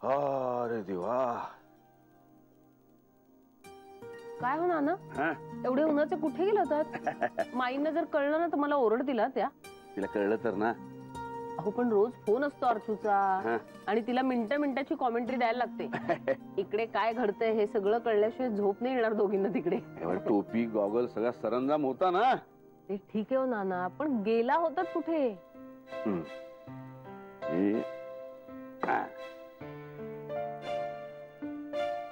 अरे देवा, काय हो नाना, एवढे उन्हाचे कुठे गेले होतात? माईंना जर कळलं ना तर मला ओरडतील त्या. तिला कळलं तर ना. अहो पण रोज फोन असतो अर्थूचा आणि तिला मिनिटाची कॉमेंट्री द्यायला लागते. इकडे काय घडतंय हे सगळं कळल्याशिवाय झोप नाही येणार दोघींना तिकडे. टोपी गॉगल सगळा सरंजाम होता ना. ते ठीक आहे हो नाना, पण गेला होतात कुठे?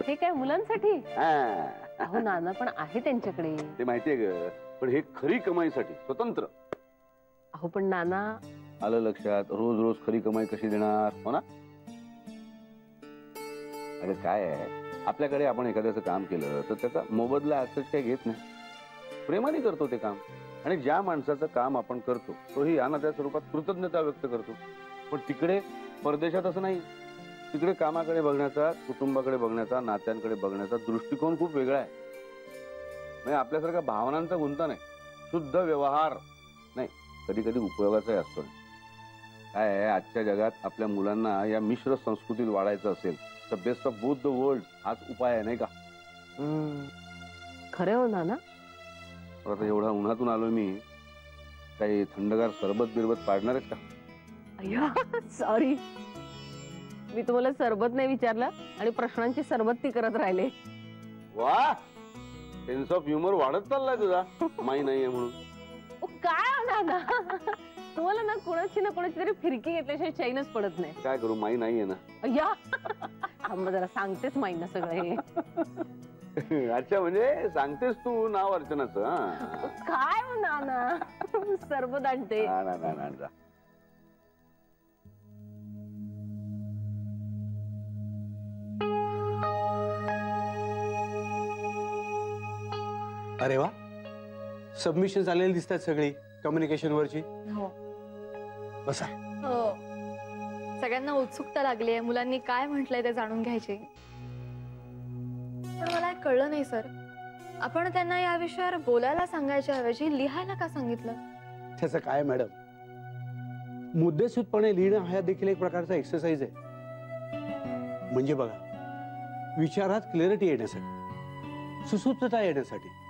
हे काय मुलांसाठी? अहो नाना पण आहे त्यांच्याकडे. ते माहितीये ग, पण हे खरी कमाईसाठी स्वतंत्र. अहो पण नाना, आलं लक्षात, रोज रोज खरी कमाई कशी देणार, हो ना? अरे काय आहे, आपल्याकडे आपण एखाद्याचं काम केलं तर त्याचा मोबदला असंच काही घेत नाही, प्रेमाने करतो ते काम. आणि ज्या माणसाचं काम आपण करतो तोही या ना त्या स्वरूपात कृतज्ञता व्यक्त करतो. पण तिकडे परदेशात असं नाही. तिकडे कामाकडे बघण्याचा, कुटुंबाकडे बघण्याचा, नात्यांकडे बघण्याचा दृष्टिकोन खूप वेगळा आहे. म्हणजे आपल्यासारखा भावनांचा गुंता नाही, शुद्ध व्यवहार नाही, कधी कधी उपयोगाचाही असतो. काय आहे, आजच्या जगात आपल्या मुलांना या मिश्र संस्कृतीत वाढायचं असेल तर best of both the world हाच उपाय आहे, नाही का? खरं हो नाना. आता एवढा उन्हातून आलो मी, काही थंडगार सरबत बिरबत पाडणार आहेस का? अय्या सॉरी, मी तुम्हाला सरबत नाही विचारलं आणि प्रश्नांची सरबत्ती करत राहिले. वा, सेन्स ऑफ ह्युमर वाढत चाललाय तुझा. माई नाहीये म्हणून. काय नाना, तुम्हाला ना कोणाची तरी फिरकी घेतल्याशिवाय चैनच पडत नाही. काय करू, माई नाहीये ना. अय्या थांब जरा, सांगतेच माईंना सगळे. अच्छा, म्हणजे सांगतेस तू नाव अर्चनाचं? काय हो नाना, सरबत आणते. अरे वा, सबमिशन झालेली दिसतात सगळी कम्युनिकेशन वरची. हो बसा. हो, सगळ्यांना उत्सुकता लागली आहे, मुलांनी काय म्हटलंय ते जाणून घ्यायची. पण मला कळलं नाही सर, आपण त्यांना या विषयावर बोलायला सांगायच्या ऐवजी लिहायला का सांगितलं? त्याचं काय मॅडम, मुद्देसूदपणे लिहिणं हा देखील एक प्रकारचा एक्सरसाइज आहे. म्हणजे बघा, विचारात क्लॅरिटी येण्यासाठी, सुसूत्रता येण्यासाठी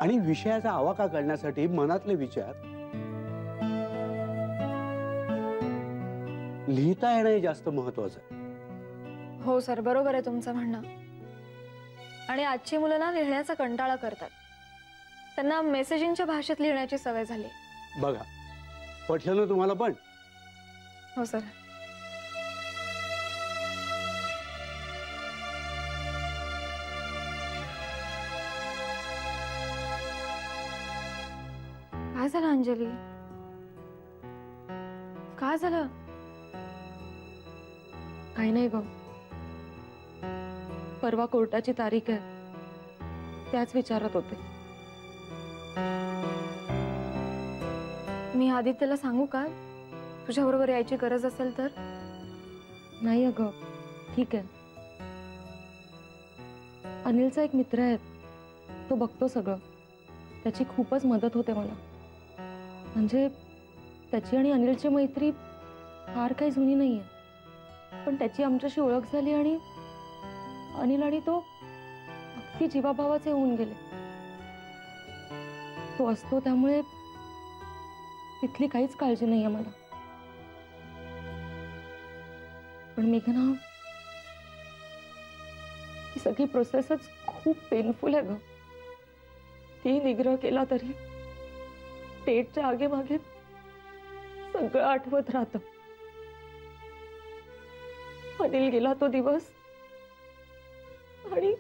आणि विषयाचा आवाका कळण्यासाठी मनातले विचार लिहिता येणं जास्त महत्वाचं आहे. हो सर, बरोबर आहे तुमचं म्हणणं. आणि आजची मुलं ना लिहिण्याचा कंटाळा करतात, त्यांना मेसेजिंगच्या भाषेत लिहिण्याची सवय झाली. बघा, पटलं ना तुम्हाला पण? हो सर. काय झालं अंजली, काय झालं? काही नाही ग, परवा कोर्टाची तारीख आहे, त्याच विचारत होते. मी आदित्यला सांगू का तुझ्या बरोबर यायची गरज असेल तर? नाही अगं, ठीक आहे. अनिलचा एक मित्र आहे, तो बघतो सगळं, त्याची खूपच मदत होते मला. म्हणजे त्याची आणि अनिलची मैत्री फार काही जुनी नाहीये, पण त्याची आमच्याशी ओळख झाली आणि अनिल आणि तो अगदी जीवाभावाचे होऊन गेले. तो असतो त्यामुळे तिथली काहीच काळजी नाहीये मला. पण मेघना, ही सगळी प्रोसेसच खूप पेनफुल आहे ग. ती निग्रह केला तरी पेटच्या आगे मागे सगळं आठवत राहतं. अनिल गेला तो दिवस, आणि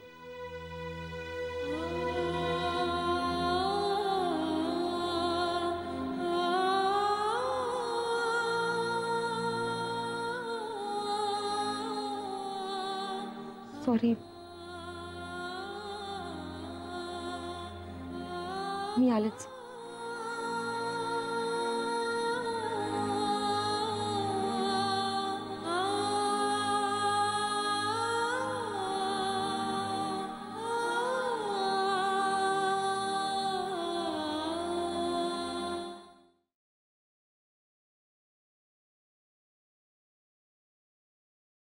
सॉरी, मी आलेच.